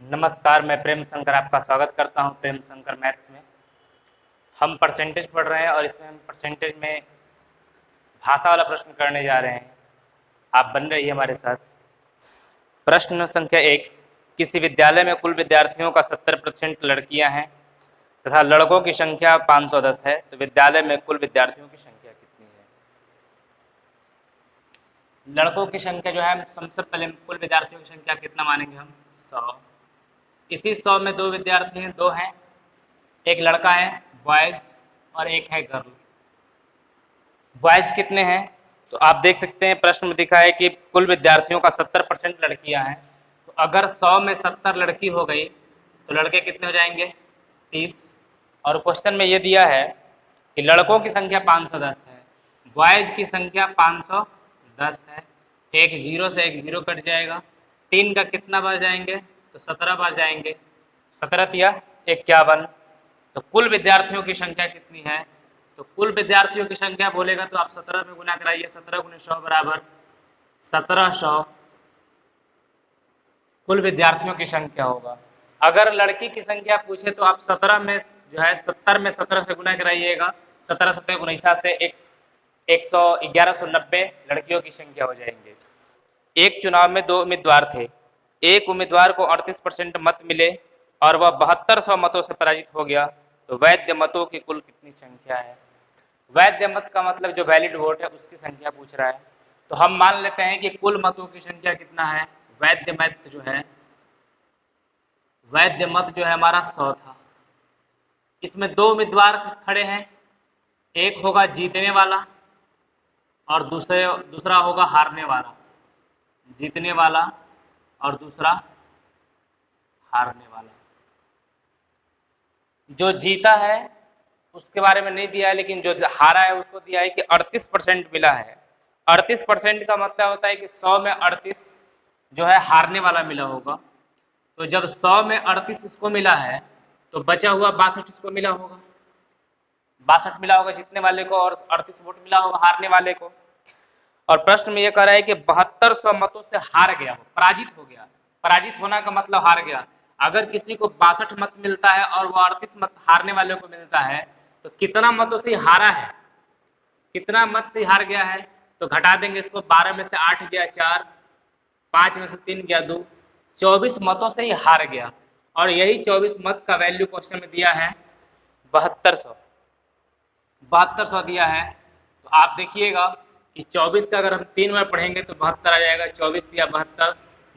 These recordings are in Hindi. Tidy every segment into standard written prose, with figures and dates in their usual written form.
नमस्कार, मैं प्रेम शंकर आपका स्वागत करता हूं प्रेम शंकर मैथ्स में। हम परसेंटेज पढ़ रहे हैं और इसमें हम परसेंटेज में भाषा वाला प्रश्न करने जा रहे हैं। आप बन रहिए हमारे साथ। प्रश्न संख्या 1, किसी विद्यालय में कुल विद्यार्थियों का 70% लड़कियां हैं तथा लड़कों की संख्या 510 है, तो विद्यालय में कुल विद्यार्थियों की संख्या कितनी है? लड़कों की संख्या जो है, सबसे पहले कुल विद्यार्थियों की संख्या कितना मानेंगे हम? 100। इसी 100 में दो विद्यार्थी हैं, दो हैं, एक लड़का है बॉयज और एक है गर्ल। बॉयज कितने हैं? तो आप देख सकते हैं प्रश्न में दिखा है कि कुल विद्यार्थियों का 70% लड़कियां हैं। तो अगर 100 में 70 लड़की हो गई तो लड़के कितने हो जाएंगे? 30। और क्वेश्चन में ये दिया है कि लड़कों की संख्या 510 है, बॉयज की संख्या 510 है। एक जीरो से एक जीरो कट जाएगा, 3 का कितना बार जाएंगे? तो 17 बार जाएंगे। 17 या 51। तो कुल विद्यार्थियों की संख्या कितनी है? तो कुल विद्यार्थियों की संख्या बोलेगा तो आप 17 में गुना कराइए। 17 गुने 100 बराबर 1700 कुल विद्यार्थियों की संख्या होगा। अगर लड़की की संख्या पूछे तो आप 17 में जो है 70 में 17 से गुना कराइएगा। 17 17 19 से 1190 लड़कियों की संख्या हो जाएंगे। एक चुनाव में 2 उम्मीदवार थे। एक उम्मीदवार को 38% मत मिले और वह 7200 मतों से पराजित हो गया, तो वैध मतों की कुल कितनी संख्या है? वैध मत का मतलब जो वैलिड वोट है उसकी संख्या पूछ रहा है। तो हम मान लेते हैं कि कुल मतों की संख्या कितना है? वैध मत जो है, वैध मत जो है हमारा 100 था। इसमें दो उम्मीदवार खड़े हैं, एक होगा जीतने वाला और दूसरा होगा हारने वाला। जीतने वाला और दूसरा हारने वाला। जो जीता है उसके बारे में नहीं दिया है, लेकिन जो हारा है उसको दिया है कि 38% मिला है। 38% का मतलब होता है कि 100 में 38 जो है हारने वाला मिला होगा। तो जब 100 में 38 इसको मिला है तो बचा हुआ 62 इसको मिला होगा। 62 मिला होगा जीतने वाले को और 38 वोट मिला होगा हारने वाले को। और प्रश्न में यह कह रहा है कि 7200 मतों से हार गया, वो पराजित हो गया। पराजित होना का मतलब हार गया। अगर किसी को 62 मत मिलता है और वो 38 मत हारने वाले को मिलता है तो कितना मतों से हारा है? कितना मत से हार गया है? तो घटा देंगे इसको। 12 में से 8 गया 4, 5 में से 3 गया 2, 24 मतों से ही हार गया। और यही 24 मत का वैल्यू क्वेश्चन में दिया है 7200। 7200 दिया है। तो आप देखिएगा कि 24 का अगर हम 3 बार पढ़ेंगे तो 72 आ जाएगा। 24 या 72,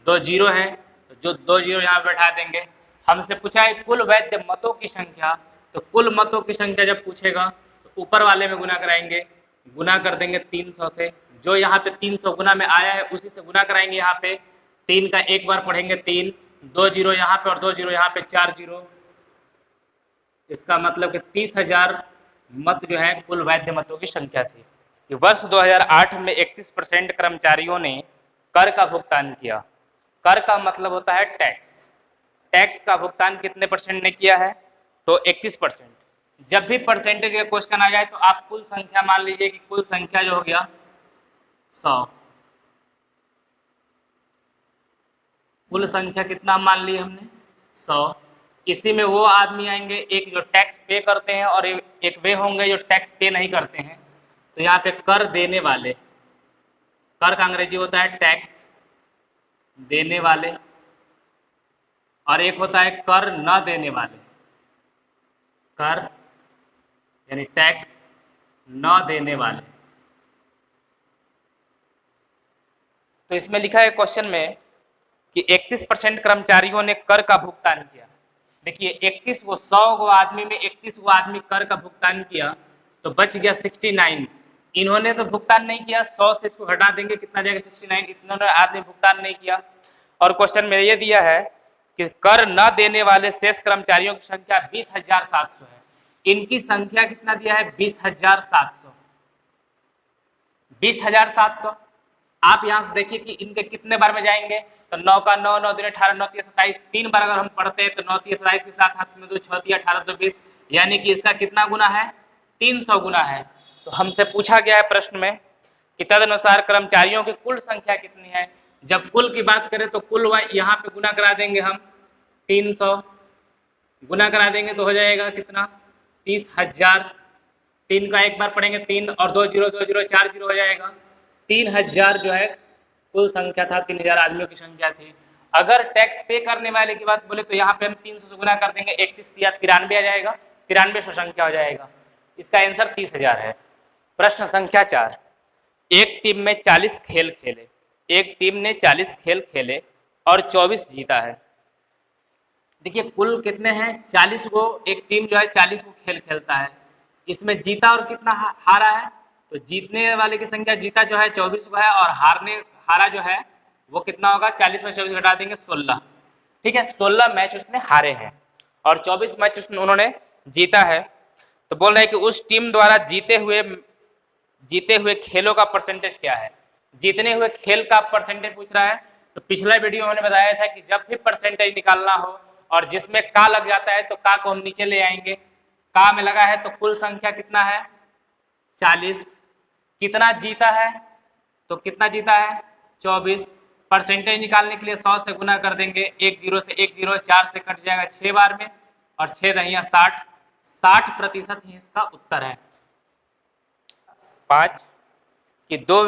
2 जीरो है तो जो 2 जीरो यहाँ बैठा देंगे। हमसे पूछा है कुल वैध मतों की संख्या, तो कुल मतों की संख्या जब पूछेगा तो ऊपर वाले में गुना कराएंगे। गुना कर देंगे 300 से। जो यहाँ पे 300 गुना में आया है उसी से गुना कराएंगे। यहाँ पे 3 का एक बार पढ़ेंगे 3, 2 जीरो यहाँ पे और 2 जीरो यहाँ पे, 4 जीरो। इसका मतलब कि 30,000 मत जो है कुल वैध मतों की संख्या थी। कि वर्ष 2008 में 31% कर्मचारियों ने कर का भुगतान किया। कर का मतलब होता है टैक्स। टैक्स का भुगतान कितने परसेंट ने किया है? तो 31%। जब भी परसेंटेज का क्वेश्चन आ जाए तो आप कुल संख्या मान लीजिए कि कुल संख्या जो हो गया 100। कुल संख्या कितना मान ली हमने? 100। इसी में वो आदमी आएंगे, एक जो टैक्स पे करते हैं और एक वे होंगे जो टैक्स पे नहीं करते हैं। तो यहाँ पे कर देने वाले, कर का अंग्रेजी होता है टैक्स देने वाले, और एक होता है कर न देने वाले। कर यानी टैक्स न देने वाले। तो इसमें लिखा है क्वेश्चन में कि 31% कर्मचारियों ने कर का भुगतान किया। देखिए 31 वो 100 गो आदमी में 31 गो आदमी कर का भुगतान किया तो बच गया 69। इन्होंने तो भुगतान नहीं किया, 100 से इसको घटा देंगे, कितना जाएगा? 69। इन्होंने आदमी भुगतान नहीं किया। और क्वेश्चन में ये दिया है कि कर न देने वाले शेष कर्मचारियों की संख्या 20,700 है। इनकी संख्या कितना दिया है? 20,700। 20,700। आप यहां से देखिए कि इनके कितने बार में जाएंगे। तो 9 का 9, 9 दूनी 18, 9 तिया 27, 3 बार अगर हम पढ़ते हैं तो 9 तिया 27 के साथ हाथ में 2, 6 तिया 18, 2 20, यानी कि इसका कितना गुना है? 300 गुना है। तो हमसे पूछा गया है प्रश्न में कि तदनुसार कर्मचारियों की कुल संख्या कितनी है। जब कुल की बात करें तो कुल यहाँ पे गुना करा देंगे हम 300 गुना करा देंगे तो हो जाएगा कितना 30,000। 3 का एक बार पढ़ेंगे 3 और 2 जीरो 2 जीरो 4 जीरो हो जाएगा 3000 जो है कुल संख्या था, 3000 आदमियों की संख्या थी। अगर टैक्स पे करने वाले की बात बोले तो यहाँ पे हम 300 से गुना कर देंगे, 31 या 93 आ जाएगा, 93 संख्या हो जाएगा। इसका आंसर 30,000 है। प्रश्न संख्या 4, एक टीम में 40 खेल खेले, एक टीम ने 40 खेल खेले और 24 जीता है। देखिए कुल कितने हैं 40 को, एक टीम जो है 40 को खेल खेलता है, इसमें जीता और कितना हारा है, तो जीतने वाले की संख्या जीता जो है 24 को है और हारा जो है वो कितना होगा 40 में 24 घटा देंगे 16। ठीक है, 16 मैच उसने हारे हैं और 24 मैच उन्होंने जीता है। तो बोल रहे हैं कि उस टीम द्वारा जीते हुए खेलों का परसेंटेज क्या है। जीतने हुए खेल का परसेंटेज पूछ रहा है। तो पिछला वीडियो में मैंने बताया था कि जब भी परसेंटेज निकालना हो और जिसमें का लग जाता है तो का को हम नीचे ले आएंगे। का में लगा है तो कुल संख्या कितना है 40, कितना जीता है तो कितना जीता है 24। परसेंटेज निकालने के लिए 100 से गुना कर देंगे, 1 जीरो से 1 जीरो 4 से कट जाएगा 6 बार में और 6 दहिया 60% ही इसका उत्तर है। 5 कि दो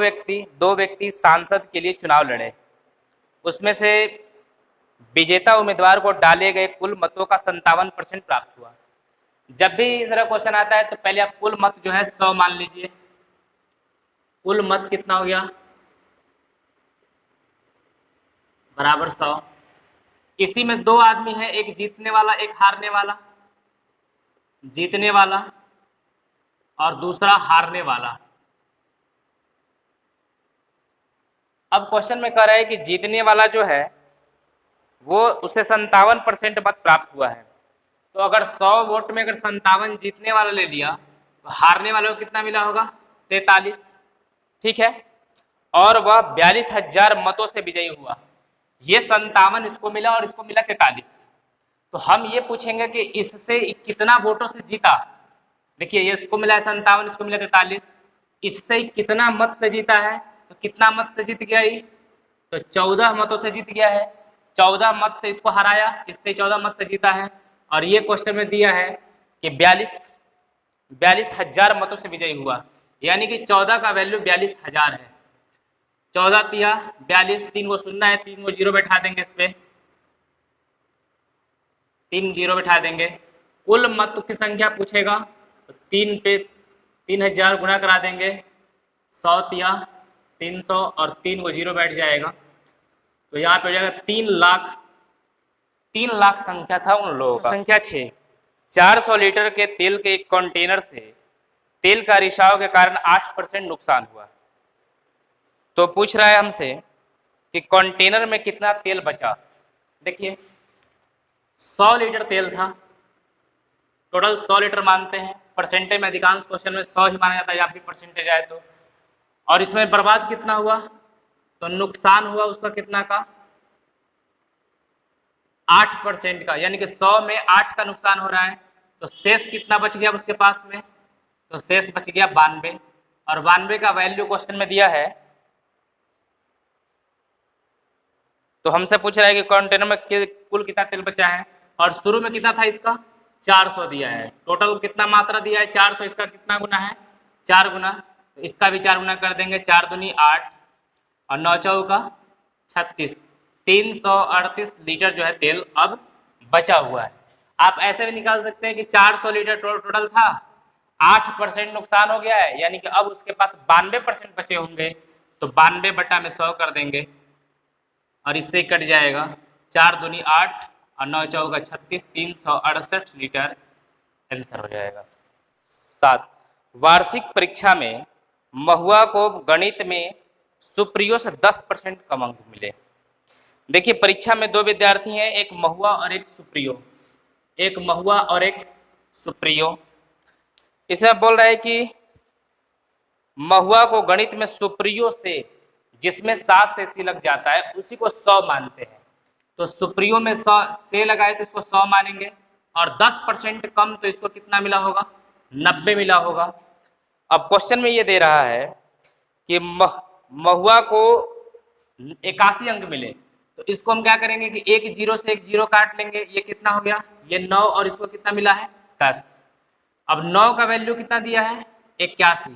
व्यक्ति सांसद के लिए चुनाव लड़े, उसमें से विजेता उम्मीदवार को डाले गए कुल मतों का 57% प्राप्त हुआ। जब भी इस तरह क्वेश्चन आता है तो पहले आप कुल मत जो है 100 मान लीजिए। कुल मत कितना हो गया बराबर 100। इसी में दो आदमी है, एक जीतने वाला एक हारने वाला, जीतने वाला और दूसरा हारने वाला। अब क्वेश्चन में कह रहा है कि जीतने वाला जो है वो उसे 57% मत प्राप्त हुआ है। तो अगर 100 वोट में अगर 57 जीतने वाला ले लिया तो हारने वाले को कितना मिला होगा 43। ठीक है, और वह 42,000 मतों से विजयी हुआ। ये 57 इसको मिला और इसको मिला 43। तो हम ये पूछेंगे कि इससे कितना वोटों से जीता। देखिए ये इसको मिला है 57, इसको मिला 43, इससे कितना मत से जीता है तो कितना मत से जीत गया ये तो 14 मतों से जीत गया है। 14 मत से इसको हराया, इससे 14 मत से जीता है। और ये क्वेश्चन में दिया है कि 42,000 मतों से विजयी हुआ, यानी कि 14 का वैल्यू 42,000 है। 14 तिया 42, 3 को शून्य है, 3 को जीरो बैठा देंगे, इस पे 3 जीरो बैठा देंगे। कुल मत की संख्या पूछेगा तो 3 पे 3000 गुना करा देंगे, 100 तिया 300 और 3 को जीरो बैठ जाएगा तो यहाँ पे हो जाएगा 3 लाख संख्या था उन लोगों का। संख्या 6, 400 लीटर के तेल के एक कंटेनर से तेल का रिसाव के कारण 8% नुकसान हुआ। तो पूछ रहा है हमसे कि कंटेनर में कितना तेल बचा। देखिए 100 लीटर तेल था, टोटल 100 लीटर मानते हैं, परसेंटेज में अधिकांश क्वेश्चन में 100 ही माना जाता है या फिर परसेंटेज आए तो। और इसमें बर्बाद कितना हुआ तो नुकसान हुआ उसका कितना का 8% का, यानी कि 100 में 8 का नुकसान हो रहा है। तो शेष कितना बच गया उसके पास में तो शेष बच गया 92, और 92 का वैल्यू क्वेश्चन में दिया है। तो हमसे पूछ रहा है कि कंटेनर में कुल कितना तेल बचा है और शुरू में कितना था इसका 400 दिया है। टोटल कितना मात्रा दिया है 400, इसका कितना गुना है 4 गुना, तो इसका भी 4 गुना कर देंगे, 4 दूनी 8 और 9 चौका 36, 338 लीटर जो है तेल अब बचा हुआ है। आप ऐसे भी निकाल सकते हैं कि 400 लीटर टोटल था, 8% नुकसान हो गया है, यानी कि अब उसके पास 92% बचे होंगे। तो 92 बटा में 100 कर देंगे और इससे कट जाएगा, 4 दूनी 8 और 9 चौका 36, 368 लीटर आंसर हो जाएगा। 7, वार्षिक परीक्षा में महुआ को गणित में सुप्रियो से 10% कम अंक मिले। देखिए परीक्षा में दो विद्यार्थी हैं, एक महुआ और एक सुप्रियो, एक महुआ और एक सुप्रियो। इसमें बोल रहा है कि महुआ को गणित में सुप्रियो से, जिसमें 7 से सी लग जाता है, उसी को 100 मानते हैं। तो सुप्रियो में 100 से लगाए तो इसको 100 मानेंगे और 10% कम तो इसको कितना मिला होगा 90 मिला होगा। अब क्वेश्चन में ये दे रहा है कि महुआ को 81 अंक मिले, तो इसको हम क्या करेंगे कि एक जीरो से एक जीरो काट लेंगे, ये कितना हो गया, ये 9 और इसको कितना मिला है 10। अब 9 का वैल्यू कितना दिया है 81,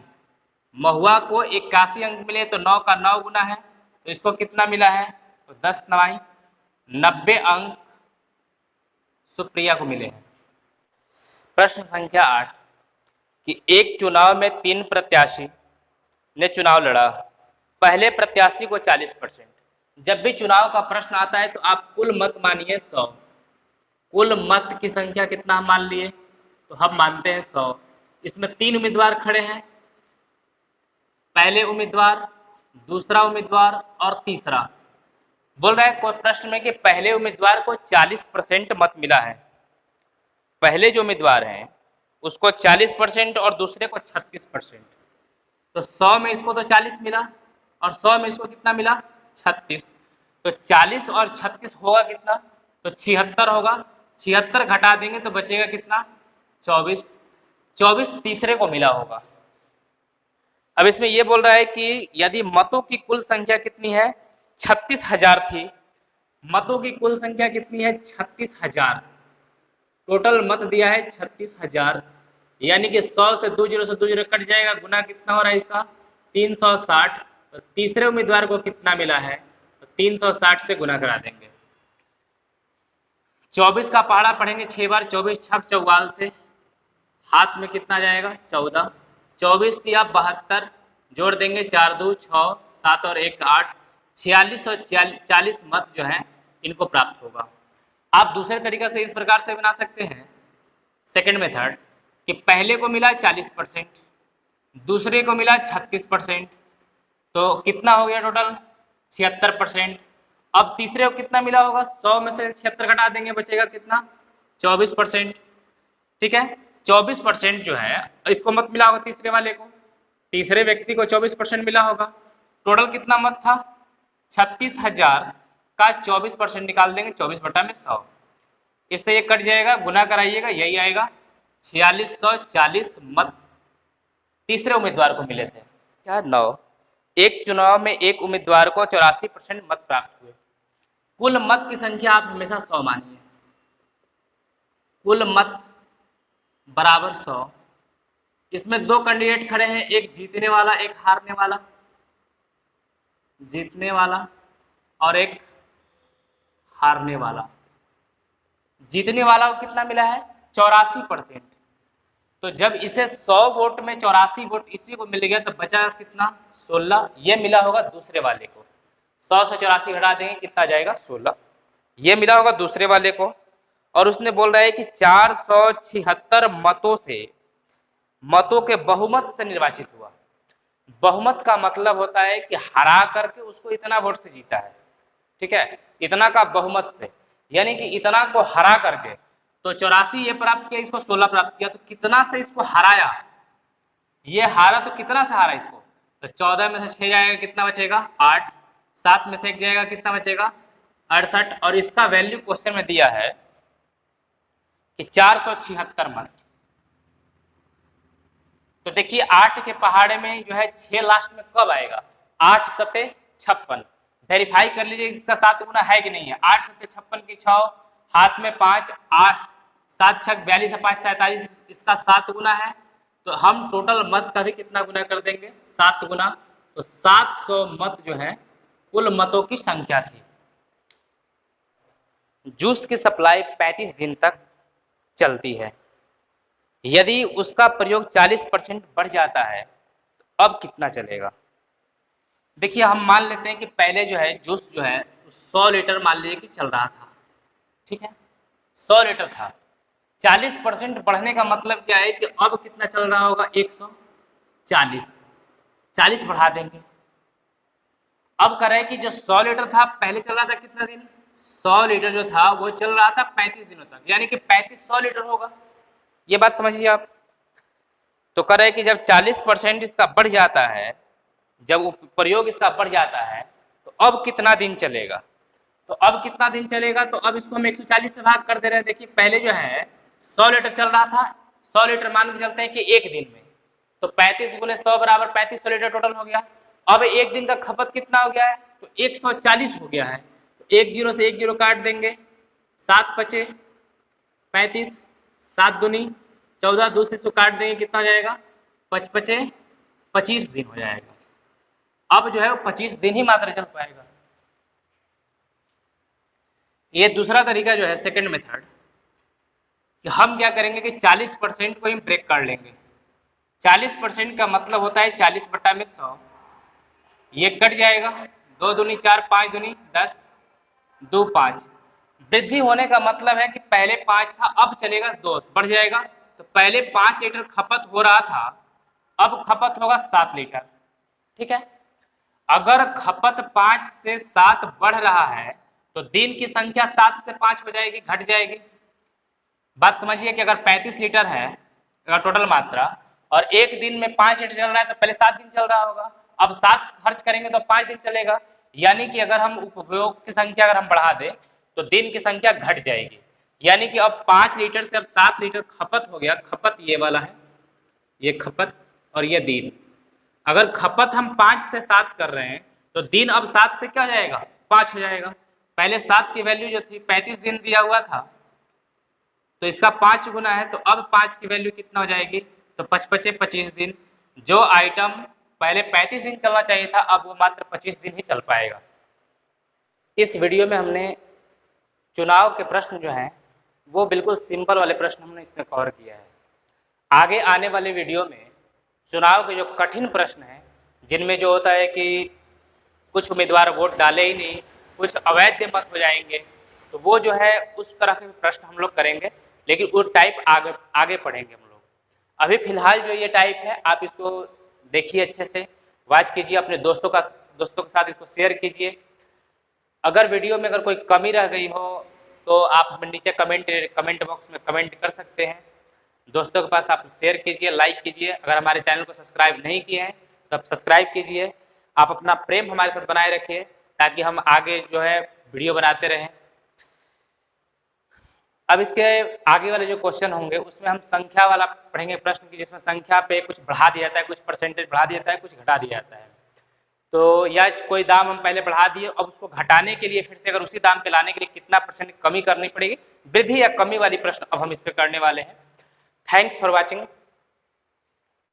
महुआ को 81 अंक मिले तो 9 का 9 गुना है, तो इसको कितना मिला है, तो 10 9 90 अंक सुप्रिया को मिले हैं। प्रश्न संख्या 8 कि एक चुनाव में 3 प्रत्याशी ने चुनाव लड़ा, पहले प्रत्याशी को 40%। जब भी चुनाव का प्रश्न आता है तो आप कुल मत मानिए 100, कुल मत की संख्या कितना हम मान लिए, तो हम मानते हैं 100। इसमें 3 उम्मीदवार खड़े हैं, पहले उम्मीदवार, दूसरा उम्मीदवार और तीसरा। बोल रहा है कोई प्रश्न में कि पहले उम्मीदवार को 40% मत मिला है, पहले जो उम्मीदवार हैं उसको 40% और दूसरे को 36%। तो 100 में इसको तो 40 मिला और 100 में इसको कितना मिला 36, तो 40 और 36 होगा कितना, तो 76 होगा। 76 घटा देंगे तो बचेगा कितना 24, 24 तीसरे को मिला होगा। अब इसमें यह बोल रहा है कि यदि मतों की कुल संख्या कितनी है 36,000 थी, मतों की कुल संख्या कितनी है 36,000, टोटल मत दिया है 36,000, यानी कि 100 से 2 जीरो कट जाएगा, गुना कितना हो रहा है इसका 360। तो तीसरे उम्मीदवार को कितना मिला है, तो 360 से गुना करा देंगे। 24 का पहाड़ा पढ़ेंगे 6 बार, 24 छक 44 से हाथ में कितना जाएगा 14, 24 दिया 72, जोड़ देंगे 4 2 6 7 और 1 8, 46 और 40 मत जो है इनको प्राप्त होगा। आप दूसरे तरीका से इस प्रकार से बना सकते हैं, सेकंड मेथड, कि पहले को मिला 40%, दूसरे को मिला 36%, तो कितना हो गया टोटल 76%। अब तीसरे को कितना मिला होगा, 100 में से 76 घटा देंगे, बचेगा कितना 24%। ठीक है, 24% जो है इसको मत मिला होगा तीसरे वाले को, तीसरे व्यक्ति को 24% मिला होगा। टोटल कितना मत था 36,000 का 24% निकाल देंगे, 24/100, इससे ये कट जाएगा, गुना कराइएगा, यही आएगा 4640 मत तीसरे उम्मीदवार को मिले थे। क्या 9, एक चुनाव में एक उम्मीदवार को 84% मत प्राप्त हुए। कुल मत की संख्या आप हमेशा 100 मानिए, कुल मत बराबर 100। इसमें 2 कैंडिडेट खड़े हैं, एक जीतने वाला एक हारने वाला, जीतने वाला और एक हारने वाला। जीतने वाला को कितना मिला है 84%, तो जब इसे 100 वोट में 84 वोट इसी को मिल गया तो बचा कितना 16, ये मिला होगा दूसरे वाले को। 100 से 84 घटा देंगे कितना जाएगा 16, ये मिला होगा दूसरे वाले को। और उसने बोल रहा है कि 476 मतों से, मतों के बहुमत से निर्वाचित हुआ। बहुमत का मतलब होता है कि हरा करके उसको इतना वोट से जीता है, ठीक है, इतना का बहुमत से, यानी कि इतना को हरा करके, तो 84 ये प्राप्त किया, इसको 16 प्राप्त किया, तो कितना से इसको हराया, ये हारा तो कितना से हारा इसको, तो 14 में से 6 जाएगा कितना बचेगा 8, 7 में से 1 जाएगा कितना बचेगा 68, और इसका वैल्यू क्वेश्चन में दिया है कि 476 मत। तो देखिए 8 के पहाड़े में जो है 6 लास्ट में कब आएगा, 8 सते 56, वेरीफाई कर लीजिए इसका 7 गुना है कि नहीं है। 8 सते 56 की 6, हाथ में 5, 8 7 छक 42 5 47, इसका 7 गुना है, तो हम टोटल मत का भी कितना गुना कर देंगे 7 गुना, तो 700 मत जो है कुल मतों की संख्या थी। जूस की सप्लाई 35 दिन तक चलती है, यदि उसका प्रयोग 40% बढ़ जाता है तो अब कितना चलेगा। देखिए हम मान लेते हैं कि पहले जो है जूस जो है 100 लीटर मान लीजिए कि चल रहा था, ठीक है 100 लीटर था, 40% बढ़ने का मतलब क्या है कि अब कितना चल रहा होगा 140, 40 बढ़ा देंगे। अब कर रहे हैं कि जो 100 लीटर था पहले चल रहा था कितना दिन, 100 लीटर जो था वो चल रहा था 35 दिनों तक, यानी कि 3500 लीटर होगा, ये बात समझिए आप। तो कर रहे हैं कि जब 40% इसका बढ़ जाता है, जब प्रयोग इसका बढ़ जाता है तो अब कितना दिन चलेगा, तो अब कितना दिन चलेगा, तो अब इसको हम 140 से भाग कर दे रहे हैं। देखिए पहले जो है 100 लीटर चल रहा था, 100 लीटर मान के चलते हैं कि एक दिन में, तो 35 गुने 100 बराबर 3500 लीटर टोटल हो गया। अब एक दिन का खपत कितना हो गया है, तो 140 हो गया है, एक जीरो से एक जीरो काट देंगे, 7 पचे 35, 7 दूनी 14, दूसरे से काट देंगे, कितना हो जाएगा, 5 पचे 25 दिन हो जाएगा। अब जो है 25 दिन ही मात्र चल पाएगा। ये दूसरा तरीका जो है सेकंड मेथड, कि हम क्या करेंगे कि 40% को ही ब्रेक कर लेंगे। 40% का मतलब होता है 40 बटा में 100, ये कट जाएगा, 2 दूनी 4, 5 दूनी 10, 2 5। वृद्धि होने का मतलब है कि पहले 5 था, अब चलेगा 2, बढ़ जाएगा। तो पहले 5 लीटर खपत हो रहा था, अब खपत होगा 7 लीटर। ठीक है, अगर खपत 5 से 7 बढ़ रहा है तो दिन की संख्या 7 से 5 हो जाएगी, घट जाएगी। बात समझिए कि अगर 35 लीटर है अगर टोटल मात्रा, और एक दिन में 5 लीटर चल रहा है, तो पहले 7 दिन चल रहा होगा, अब 7 खर्च करेंगे तो 5 दिन चलेगा। यानी कि अगर हम उपभोग की संख्या अगर हम बढ़ा दें तो दिन की संख्या घट जाएगी। यानी कि अब 5 लीटर से अब 7 लीटर खपत हो गया। खपत ये वाला है, ये खपत, और ये दिन। अगर खपत हम 5 से 7 कर रहे हैं तो दिन अब 7 से क्या हो जाएगा, 5 हो जाएगा। पहले 7 की वैल्यू जो थी 35 दिन दिया हुआ था, तो इसका 5 गुना है, तो अब 5 की वैल्यू कितना हो जाएगी, तो 5 पचे 25 दिन। जो आइटम पहले 35 दिन चलना चाहिए था, अब वो मात्र 25 दिन ही चल पाएगा। इस वीडियो में हमने चुनाव के प्रश्न जो हैं वो बिल्कुल सिंपल वाले प्रश्न हमने इसमें कवर किया है। आगे आने वाले वीडियो में चुनाव के जो कठिन प्रश्न हैं, जिनमें जो होता है कि कुछ उम्मीदवार वोट डाले ही नहीं, कुछ अवैध मत हो जाएंगे, तो वो जो है उस तरह के प्रश्न हम लोग करेंगे, लेकिन वो टाइप आगे पढ़ेंगे हम लोग। अभी फिलहाल जो ये टाइप है, आप इसको देखिए, अच्छे से वॉच कीजिए, अपने दोस्तों के साथ इसको शेयर कीजिए। अगर वीडियो में अगर कोई कमी रह गई हो तो आप नीचे कमेंट बॉक्स में कमेंट कर सकते हैं। दोस्तों के पास आप शेयर कीजिए, लाइक कीजिए। अगर हमारे चैनल को सब्सक्राइब नहीं किए हैं तो आप सब्सक्राइब कीजिए। आप अपना प्रेम हमारे साथ बनाए रखिए ताकि हम आगे जो है वीडियो बनाते रहें। अब इसके आगे वाले जो क्वेश्चन होंगे उसमें हम संख्या वाला पढ़ेंगे प्रश्न की, जिसमें संख्या पे कुछ बढ़ा दिया जाता है, कुछ परसेंटेज बढ़ा दिया जाता है, कुछ घटा दिया जाता है। तो या कोई दाम हम पहले बढ़ा दिए, अब उसको घटाने के लिए फिर से अगर उसी दाम पे लाने के लिए कितना परसेंट कमी करनी पड़ेगी, वृद्धि या कमी वाली प्रश्न अब हम इस पे करने वाले हैं। Thanks for watching.